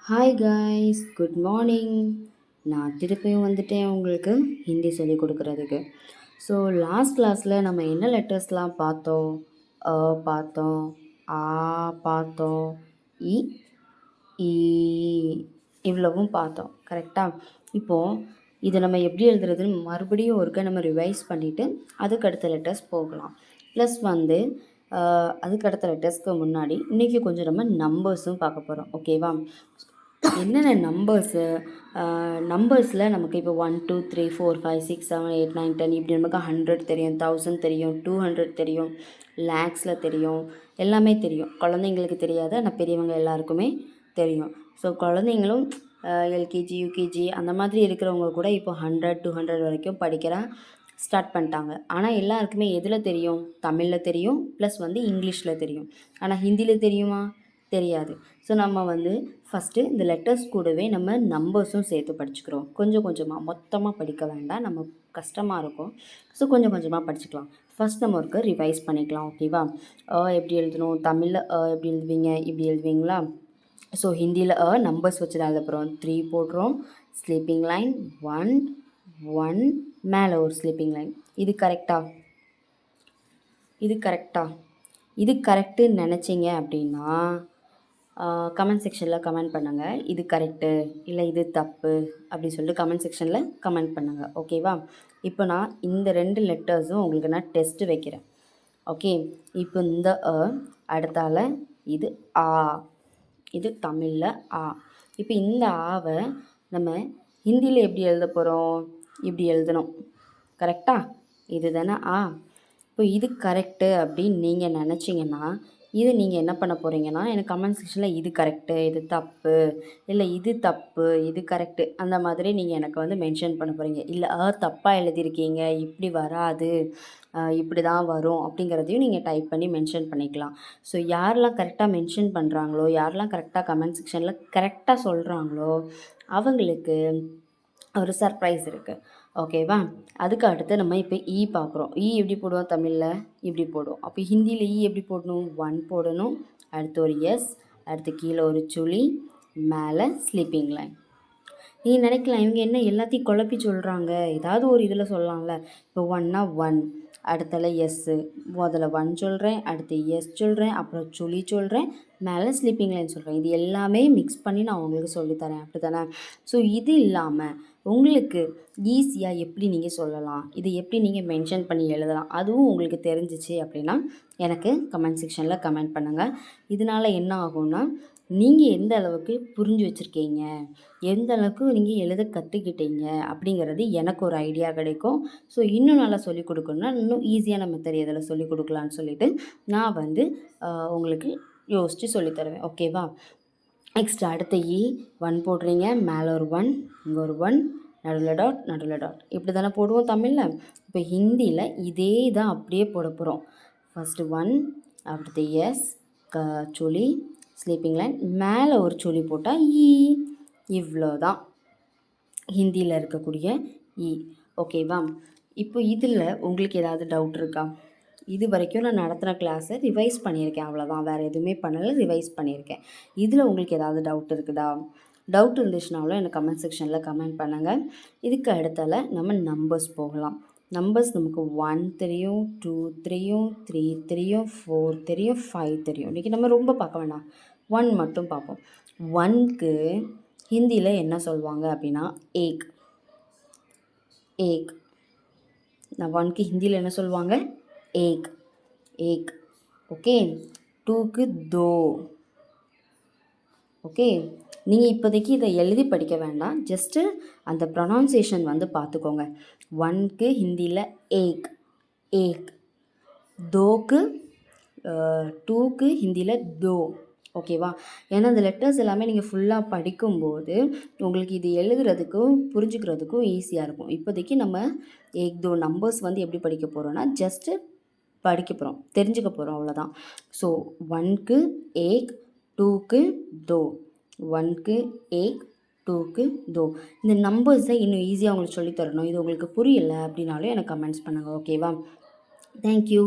Hi guys, good morning. நான் திருப்பியும் வந்துட்டேன் உங்களுக்கு ஹிந்தி சொல்லிக் கொடுக்குறதுக்கு. ஸோ லாஸ்ட் கிளாஸில் நம்ம என்ன லெட்டர்ஸ்லாம் பார்த்தோம்? அ பார்த்தோம், ஆ பார்த்தோம், இ ஈ இவ்வளவும் பார்த்தோம். கரெக்டாக? இப்போது இதை நம்ம எப்படி எழுதுறதுன்னு மறுபடியும் ஒருக்க நம்ம ரிவைஸ் பண்ணிவிட்டு அதுக்கு அடுத்த லெட்டர்ஸ் போகலாம். ப்ளஸ் வந்து அதுக்கு அடுத்த லெட்டர்ஸ்க்கு முன்னாடி இன்றைக்கி கொஞ்சம் நம்ம நம்பர்ஸும் பார்க்க போகிறோம். ஓகேவா? என்னென்ன நம்பர்ஸில் நமக்கு இப்போ 1 2 3 4 5 6 7 8 9 10 இப்படி நமக்கு 100 தெரியும், 1000 தெரியும், 200 தெரியும், லேக்ஸில் தெரியும், எல்லாமே தெரியும். குழந்தைங்களுக்கு தெரியாது, ஆனால் பெரியவங்க எல்லாருக்குமே தெரியும். ஸோ குழந்தைங்களும் எல்கேஜி யூகேஜி அந்த மாதிரி இருக்கிறவங்க கூட இப்போ 100 200 வரைக்கும் ஸ்டார்ட் பண்ணிட்டாங்க. ஆனால் எல்லாருக்குமே எதில் தெரியும்? தமிழில் தெரியும், ப்ளஸ் வந்து இங்கிலீஷில் தெரியும். ஆனால் ஹிந்தியில் தெரியுமா? தெரியாது. ஸோ நம்ம வந்து ஃபஸ்ட்டு இந்த லெட்டர்ஸ் கூடவே நம்ம நம்பர்ஸும் சேர்த்து படிச்சுக்கிறோம். கொஞ்சம் கொஞ்சமாக, மொத்தமாக படிக்க வேண்டாம், நம்ம கஷ்டமாக இருக்கும். ஸோ கொஞ்சம் கொஞ்சமாக படிச்சுக்கலாம். ஃபஸ்ட் நம்ம ஒருக்க ரிவைஸ் பண்ணிக்கலாம். ஓகேவா? எப்படி எழுதணும்? தமிழில் எப்படி எழுதுவீங்க? இப்படி எழுதுவீங்களா? ஸோ ஹிந்தியில் நம்பர்ஸ் வச்சு தான் எழுதப்போகிறோம். 3 போடுறோம், ஸ்லீப்பிங் லைன் 1 1 மேலே ஒரு ஸ்லீப்பிங் லைன். இது கரெக்டாக? இது கரெக்டுன்னு நினச்சிங்க அப்படின்னா கமெண்ட் செக்ஷனில் கமெண்ட் பண்ணுங்கள். இது கரெக்டு இல்லை இது தப்பு அப்படி சொல்லிட்டு கமெண்ட் செக்ஷனில் கமெண்ட் பண்ணுங்கள். ஓகேவா? இப்போ நான் இந்த 2 லெட்டர்ஸும் உங்களுக்கு நான் டெஸ்ட்டு வைக்கிறேன். ஓகே, இப்போ இந்த அடுத்தால இது ஆ, இது தமிழில் ஆ. இப்போ இந்த ஆவை நம்ம ஹிந்தியில் எப்படி எழுத போகிறோம்? இப்படி எழுதணும். கரெக்டாக? இது தானே ஆ. இப்போ இது கரெக்டு அப்படின்னு நீங்கள் நினச்சிங்கன்னா இது நீங்கள் என்ன பண்ண போகிறீங்கன்னா எனக்கு கமெண்ட் செக்ஷனில் இது கரெக்டு, இது தப்பு, இல்லை இது தப்பு, இது கரெக்டு அந்த மாதிரி நீங்கள் எனக்கு வந்து மென்ஷன் பண்ண போகிறீங்க. இல்லை தப்பாக எழுதியிருக்கீங்க, இப்படி வராது, இப்படி தான் வரும் அப்படிங்கிறதையும் நீங்கள் டைப் பண்ணி மென்ஷன் பண்ணிக்கலாம். ஸோ யாரெல்லாம் கரெக்டாக மென்ஷன் பண்ணுறாங்களோ, யாரெல்லாம் கரெக்டாக கமெண்ட் செக்ஷனில் கரெக்டாக சொல்கிறாங்களோ அவங்களுக்கு ஒரு சர்ப்ரைஸ் இருக்குது. ஓகேவா? அதுக்கு அடுத்து நம்ம இப்போ ஈ பார்க்குறோம். ஈ எப்படி போடுவோம்? தமிழில் இப்படி போடுவோம். அப்போ ஹிந்தியில் ஈ எப்படி போடணும்? 1 போடணும், அடுத்து ஒரு எஸ், அடுத்து கீழே ஒரு சுழி, மேலே ஸ்லீப்பிங் லைன். நீங்கள் நினைக்கலாம் இவங்க என்ன எல்லாத்தையும் குழப்பி சொல்கிறாங்க, ஏதாவது ஒரு இதில் சொல்லலாம்ல. இப்போ 1னா 1, அடுத்தால எஸ்ஸு, முதல்ல 1 சொல்கிறேன், அடுத்து எஸ் சொல்கிறேன், அப்புறம் சுழி சொல்கிறேன், மேலே ஸ்லீப்பிங் லைன் சொல்கிறேன். இது எல்லாமே மிக்ஸ் பண்ணி நான் உங்களுக்கு சொல்லித்தரேன். அப்படி தானே? ஸோ இது இல்லாமல் உங்களுக்கு ஈஸியாக எப்படி நீங்கள் சொல்லலாம், இது எப்படி நீங்கள் மென்ஷன் பண்ணி எழுதலாம், அதுவும் உங்களுக்கு தெரிஞ்சிச்சு அப்படின்னா எனக்கு கமெண்ட் செக்ஷனில் கமெண்ட் பண்ணுங்கள். இதனால் என்ன ஆகும்னா நீங்கள் எந்த அளவுக்கு புரிஞ்சு வச்சுருக்கீங்க, எந்த அளவுக்கு நீங்கள் எழுத கற்றுக்கிட்டீங்க அப்படிங்கிறது எனக்கு ஒரு ஐடியா கிடைக்கும். ஸோ இன்னும் நல்லா சொல்லிக் கொடுக்கணுன்னா இன்னும் ஈஸியான மெத்தட் எதில் சொல்லிக் கொடுக்கலான்னு சொல்லிவிட்டு நான் வந்து உங்களுக்கு யோசித்து சொல்லித்தருவேன். ஓகேவா? நெக்ஸ்ட் அடுத்த 1 போடுறீங்க, மேலே ஒரு 1, இங்கே ஒரு 1, நடுவில் டாட், நடுவில் டாட், இப்படி தானே போடுவோம் தமிழில். இப்போ ஹிந்தியில் இதே தான் அப்படியே போட போகிறோம். ஃபஸ்ட்டு 1, அடுத்து எஸ், சுழி, ஸ்லீப்பிங் லைன், மேலே ஒரு சுழி போட்டால் இவ்வளோ தான் ஹிந்தியில் இருக்கக்கூடிய ஓகேவா? இப்போ இதில் உங்களுக்கு ஏதாவது டவுட் இருக்கா? இது வரைக்கும் நான் நடத்தின கிளாஸை ரிவைஸ் பண்ணியிருக்கேன், அவ்வளோதான். வேறு எதுவுமே பண்ணலை, ரிவைஸ் பண்ணியிருக்கேன். இதில் உங்களுக்கு ஏதாவது டவுட் இருக்குதா? டவுட் இருந்துச்சுனாலும் எனக்கு கமெண்ட் செக்ஷனில் கமெண்ட் பண்ணுங்கள். இதுக்கு அடுத்தால நம்ம நம்பர்ஸ் போகலாம். நம்பர்ஸ் நமக்கு 1 தெரியும், 2 தெரியும், 3 தெரியும், 4 தெரியும், 5 தெரியும். இன்றைக்கி நம்ம ரொம்ப பார்க்க வேண்டாம், 1 மட்டும் பார்ப்போம். 1க்கு ஹிந்தியில் என்ன சொல்லுவாங்க அப்படின்னா ஏக். நான் 1க்கு ஹிந்தியில் என்ன சொல்லுவாங்க? ஏக். ஓகே. 2க்கு தோ. ஓகே. நீங்கள் இப்போதைக்கு இதை எழுதி படிக்க வேண்டாம், ஜஸ்ட்டு அந்த ப்ரொனவுன்சியேஷன் வந்து பார்த்துக்கோங்க. 1க்கு ஹிந்தியில் ஏக். தோக்கு 2க்கு ஹிந்தியில் தோ. ஓகேவா? ஏன்னா அந்த லெட்டர்ஸ் எல்லாமே நீங்கள் ஃபுல்லாக படிக்கும்போது உங்களுக்கு இது எழுதுறதுக்கும் புரிஞ்சுக்கிறதுக்கும் ஈஸியாக இருக்கும். இப்போதைக்கு நம்ம ஏக் தோ நம்பர்ஸ் வந்து எப்படி படிக்க போகிறோன்னா ஜஸ்ட்டு படிக்க போகிறோம், தெரிஞ்சுக்க போகிறோம், அவ்வளோதான். ஸோ 1க்கு ஏக், 2க்கு தோ. 1க்கு ஏக், 2க்கு தோ. இந்த நம்பர்ஸை இன்னும் ஈஸியாக உங்களுக்கு சொல்லித்தரணும். இது உங்களுக்கு புரியலை அப்படின்னாலும் எனக்கு கமெண்ட்ஸ் பண்ணுங்கள். ஓகேவா? தேங்க்யூ.